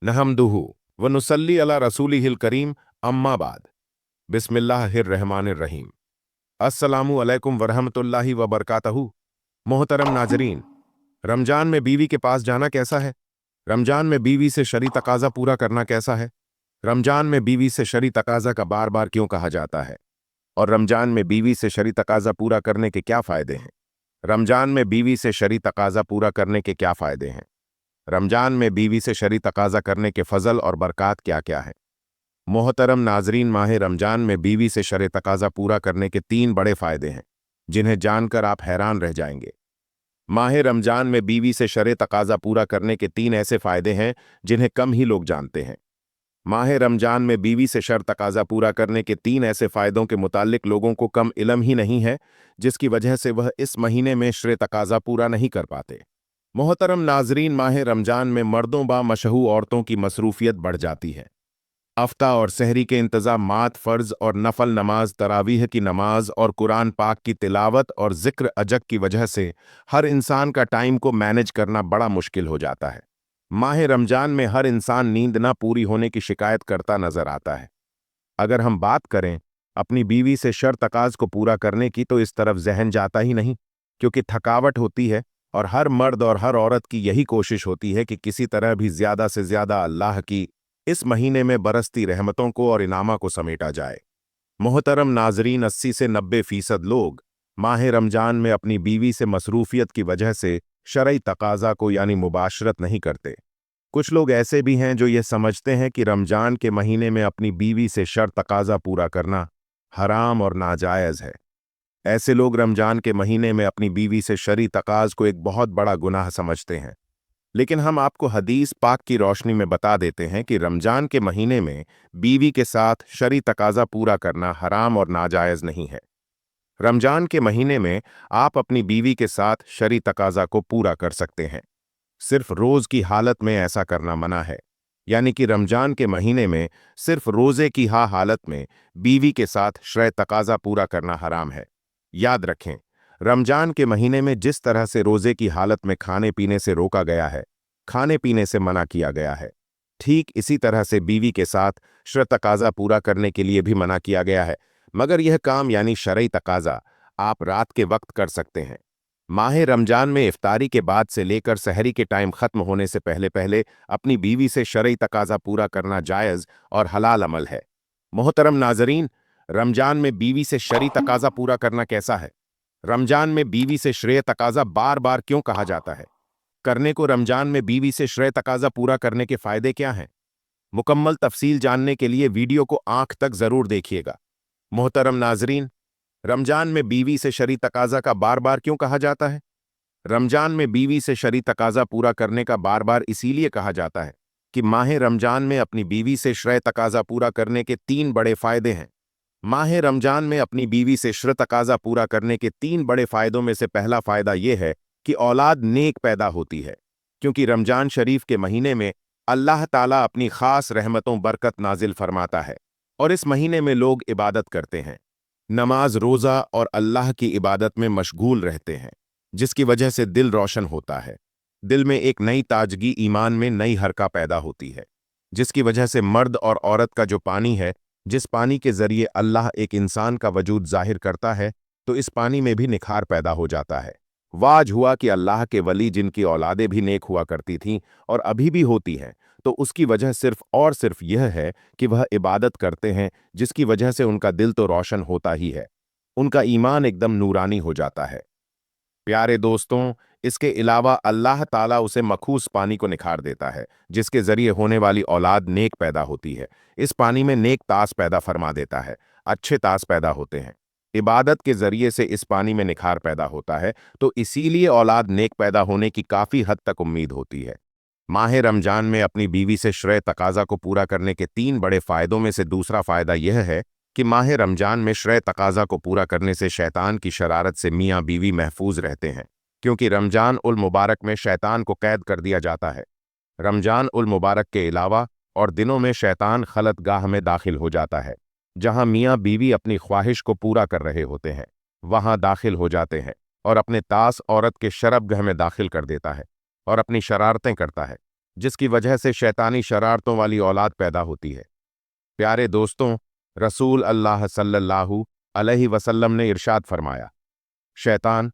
नहमदुहु व नुसल्ली अला रसूलिहिल करीम अम्मा बाद बिस्मिल्लाहिर्रहमानिर्रहीम। अस्सलामु अलैकुम वरहमतुल्लाहि व बरकातहू। मोहतरम नाजरीन, रमजान में बीवी के पास जाना कैसा है? रमजान में बीवी से शरई तकाजा पूरा करना कैसा है? रमजान में बीवी से शरई तकाजा का बार बार क्यों कहा जाता है? और रमजान में बीवी से शरई तकाजा पूरा करने के क्या फायदे हैं? रमजान में बीवी से शरई तकाजा पूरा करने के क्या फायदे हैं? रमजान में बीवी से शरई तकाजा करने के फजल और बरक़ात क्या क्या है? मोहतरम नाजरीन, माह रमजान में बीवी से शरई तकाजा पूरा करने के 3 बड़े फायदे हैं जिन्हें जानकर आप हैरान रह जाएंगे। माह रमजान में बीवी से शरई तकाजा पूरा करने के 3 ऐसे फायदे हैं जिन्हें कम ही लोग जानते हैं। माह रमजान में बीवी से शर तकाजा पूरा करने के 3 ऐसे फायदों के मुतालिक लोगों को कम इल्म ही नहीं है, जिसकी वजह से वह इस महीने में शरई तकाजा पूरा नहीं कर पाते। मोहतरम नाजरीन, माह रमजान में मर्दों बा मशहू औरतों की मसरूफियत बढ़ जाती है। अफ्ता और सहरी के इंतज़ामात, फ़र्ज़ और नफल नमाज, तरावीह की नमाज और कुरान पाक की तिलावत और ज़िक्र अजक की वजह से हर इंसान का टाइम को मैनेज करना बड़ा मुश्किल हो जाता है। माह रमजान में हर इंसान नींद ना पूरी होने की शिकायत करता नजर आता है। अगर हम बात करें अपनी बीवी से शर तकाज को पूरा करने की, तो इस तरफ जहन जाता ही नहीं, क्योंकि थकावट होती है और हर मर्द और हर औरत की यही कोशिश होती है कि किसी तरह भी ज़्यादा से ज़्यादा अल्लाह की इस महीने में बरसती रहमतों को और इनामा को समेटा जाए। मोहतरम नाजरीन, 80 से 90% लोग माह रमजान में अपनी बीवी से मसरूफियत की वजह से शरई तकाजा को यानी मुबाशरत नहीं करते। कुछ लोग ऐसे भी हैं जो ये समझते हैं कि रमजान के महीने में अपनी बीवी से शर तकाजा पूरा करना हराम और नाजायज़ है। ऐसे लोग रमजान के महीने में अपनी बीवी से शरई तकाज को एक बहुत बड़ा गुनाह समझते हैं। लेकिन हम आपको हदीस पाक की रोशनी में बता देते हैं कि रमजान के महीने में बीवी के साथ शरई तकाजा पूरा करना हराम और नाजायज़ नहीं है। रमजान के महीने में आप अपनी बीवी के साथ शरई तकाजा को पूरा कर सकते हैं। सिर्फ रोज़ की हालत में ऐसा करना मना है, यानी कि रमजान के महीने में सिर्फ रोज़े की हालत में बीवी के साथ शरई तकाजा पूरा करना हराम है। याद रखें, रमजान के महीने में जिस तरह से रोज़े की हालत में खाने पीने से रोका गया है, खाने पीने से मना किया गया है, ठीक इसी तरह से बीवी के साथ शरई तकाजा पूरा करने के लिए भी मना किया गया है। मगर यह काम यानी शरई तकाजा आप रात के वक्त कर सकते हैं। माह रमजान में इफ्तारी के बाद से लेकर सहरी के टाइम ख़त्म होने से पहले पहले अपनी बीवी से शरई तकाजा पूरा करना जायज़ और हलाल अमल है। मोहतरम नाजरीन, रमजान में बीवी से शरई तकाजा पूरा करना कैसा है? रमजान में बीवी से शरई तकाजा बार बार क्यों कहा जाता है? करने को रमजान में बीवी से शरई तकाजा पूरा करने के फ़ायदे क्या हैं? मुकम्मल तफसील जानने के लिए वीडियो को आंख तक ज़रूर देखिएगा। मोहतरम नाजरीन, रमजान में बीवी से शरई तकाजा का बार बार क्यों कहा जाता है? रमजान में बीवी से शरई तकाजा पूरा करने का बार बार इसीलिए कहा जाता है कि माह रमजान में अपनी बीवी से शरई तकाजा पूरा करने के 3 बड़े फायदे हैं। माह रमजान में अपनी बीवी से शरई तकाजा पूरा करने के 3 बड़े फायदों में से पहला फायदा यह है कि औलाद नेक पैदा होती है, क्योंकि रमजान शरीफ के महीने में अल्लाह ताला अपनी खास रहमतों बरकत नाजिल फरमाता है और इस महीने में लोग इबादत करते हैं, नमाज, रोज़ा और अल्लाह की इबादत में मशगूल रहते हैं, जिसकी वजह से दिल रोशन होता है। दिल में एक नई ताजगी, ईमान में नई हरका पैदा होती है, जिसकी वजह से मर्द और औरत का जो पानी है, जिस पानी के जरिए अल्लाह एक इंसान का वजूद जाहिर करता है, तो इस पानी में भी निखार पैदा हो जाता है। वाज हुआ कि अल्लाह के वली जिनकी औलादें भी नेक हुआ करती थीं और अभी भी होती हैं, तो उसकी वजह सिर्फ और सिर्फ यह है कि वह इबादत करते हैं, जिसकी वजह से उनका दिल तो रोशन होता ही है, उनका ईमान एकदम नूरानी हो जाता है। प्यारे दोस्तों, इसके अलावा अल्लाह ताला उसे मखूस पानी को निखार देता है, जिसके जरिए होने वाली औलाद नेक पैदा होती है। इस पानी में नेक तास पैदा फरमा देता है, अच्छे तास पैदा होते हैं। इबादत के जरिए से इस पानी में निखार पैदा होता है, तो इसीलिए औलाद नेक पैदा होने की काफ़ी हद तक उम्मीद होती है। माह रमजान में अपनी बीवी से शरई तकाजा को पूरा करने के 3 बड़े फायदों में से दूसरा फायदा यह है कि माह रमजान में शरई तकाजा को पूरा करने से शैतान की शरारत से मियाँ बीवी महफूज रहते हैं, क्योंकि रमजान उल मुबारक में शैतान को कैद कर दिया जाता है। रमजान उल मुबारक के अलावा और दिनों में शैतान खलत गाह में दाखिल हो जाता है, जहां मियाँ बीवी अपनी ख्वाहिश को पूरा कर रहे होते हैं, वहां दाखिल हो जाते हैं और अपने तास औरत के शरबगह में दाखिल कर देता है और अपनी शरारतें करता है। जिसकी वजह से शैतानी शरारतों वाली औलाद पैदा होती है। प्यारे दोस्तों, रसूल अल्लाह सल्लल्लाहु अलैहि वसल्लम ने इरशाद फरमाया, शैतान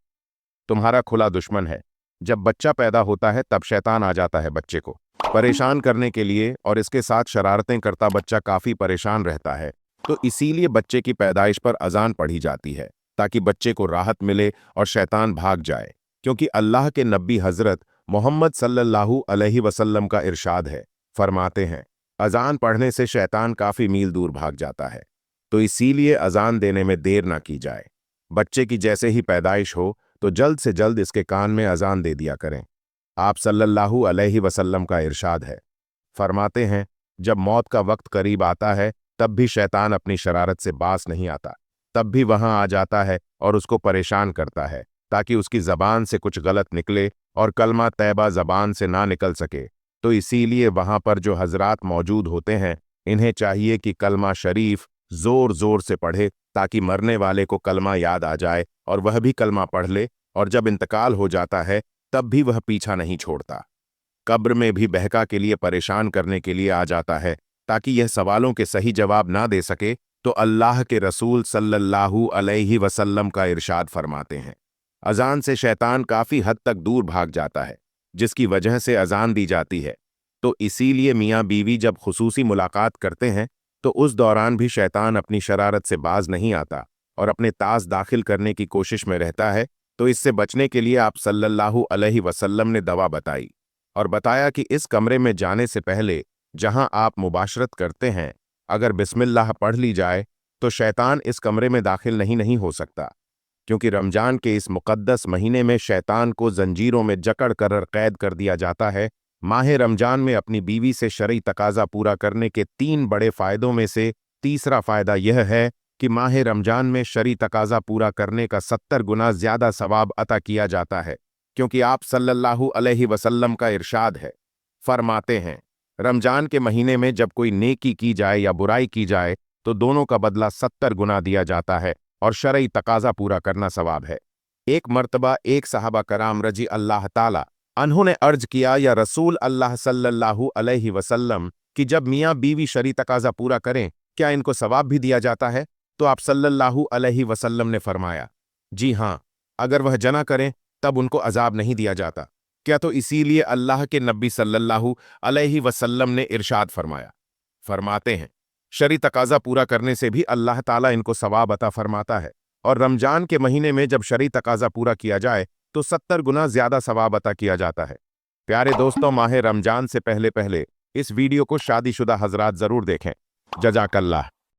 तुम्हारा खुला दुश्मन है। जब बच्चा पैदा होता है तब शैतान आ जाता है बच्चे को परेशान करने के लिए, और इसके साथ शरारतें करता बच्चा काफ़ी परेशान रहता है। तो इसीलिए बच्चे की पैदाइश पर अजान पढ़ी जाती है ताकि बच्चे को राहत मिले और शैतान भाग जाए, क्योंकि अल्लाह के नबी हज़रत मोहम्मद सल्लल्लाहु अलैहि वसल्लम का इरशाद है, फरमाते हैं अजान पढ़ने से शैतान काफ़ी मील दूर भाग जाता है। तो इसीलिए अजान देने में देर ना की जाए। बच्चे की जैसे ही पैदाइश हो तो जल्द से जल्द इसके कान में अजान दे दिया करें। आप सल्लल्लाहु अलैहि वसल्लम का इरशाद है, फरमाते हैं जब मौत का वक्त करीब आता है तब भी शैतान अपनी शरारत से बाज नहीं आता, तब भी वहां आ जाता है और उसको परेशान करता है ताकि उसकी ज़बान से कुछ गलत निकले और कलमा तैबा ज़बान से ना निकल सके। तो इसीलिए वहां पर जो हजरात मौजूद होते हैं इन्हें चाहिए कि कलमा शरीफ ज़ोर ज़ोर से पढ़े ताकि मरने वाले को कलमा याद आ जाए और वह भी कलमा पढ़ ले, और जब इंतकाल हो जाता है तब भी वह पीछा नहीं छोड़ता। कब्र में भी बहका के लिए परेशान करने के लिए आ जाता है ताकि यह सवालों के सही जवाब ना दे सके। तो अल्लाह के रसूल सल्लल्लाहु अलैहि वसल्लम का इरशाद फरमाते हैं अजान से शैतान काफ़ी हद तक दूर भाग जाता है, जिसकी वजह से अजान दी जाती है। तो इसीलिए मियाँ बीवी जब खुसूसी मुलाकात करते हैं तो उस दौरान भी शैतान अपनी शरारत से बाज नहीं आता और अपने ताज दाखिल करने की कोशिश में रहता है। तो इससे बचने के लिए आप सल्लल्लाहु अलैहि वसल्लम ने दवा बताई और बताया कि इस कमरे में जाने से पहले जहां आप मुबाशरत करते हैं अगर बिस्मिल्लाह पढ़ ली जाए तो शैतान इस कमरे में दाखिल नहीं हो सकता, क्योंकि रमजान के इस मुक़द्दस महीने में शैतान को जंजीरों में जकड़ कर कैद कर दिया जाता है। माह रमजान में अपनी बीवी से शरई तकाजा पूरा करने के 3 बड़े फ़ायदों में से तीसरा फ़ायदा यह है कि माह रमजान में शरई तकाजा पूरा करने का 70 गुना ज़्यादा सवाब अता किया जाता है, क्योंकि आप सल्लल्लाहु अलैहि वसल्लम का इरशाद है, फरमाते हैं रमजान के महीने में जब कोई नेकी की जाए या बुराई की जाए तो दोनों का बदला 70 गुना दिया जाता है और शरई तकाजा पूरा करना सवाब है। एक मर्तबा एक सहाबा कराम रजी अल्लाह ताला अन्होंने अर्ज किया, या रसूल अल्लाह सल्लल्लाहु अलैहि वसल्लम कि जब मियाँ बीवी शरई तकाजा पूरा करें क्या इनको सवाब भी दिया जाता है? तो आप सल्लल्लाहु अलैहि वसल्लम ने फरमाया, जी हाँ, अगर वह जना करें तब उनको अजाब नहीं दिया जाता। क्या तो इसीलिए अल्लाह के नबी सल्लल्लाहु अलैहि वसल्लम ने इरशाद फरमाया, फरमाते हैं शरई तकाजा पूरा करने से भी अल्लाह ताला इनको सवाब अता फरमाता है, और रमजान के महीने में जब शरई तकाजा पूरा किया जाए तो 70 गुना ज्यादा सवाब अता किया जाता है। प्यारे दोस्तों, माह रमजान से पहले पहले इस वीडियो को शादीशुदा हजरात जरूर देखें। जज़ाकल्लाह।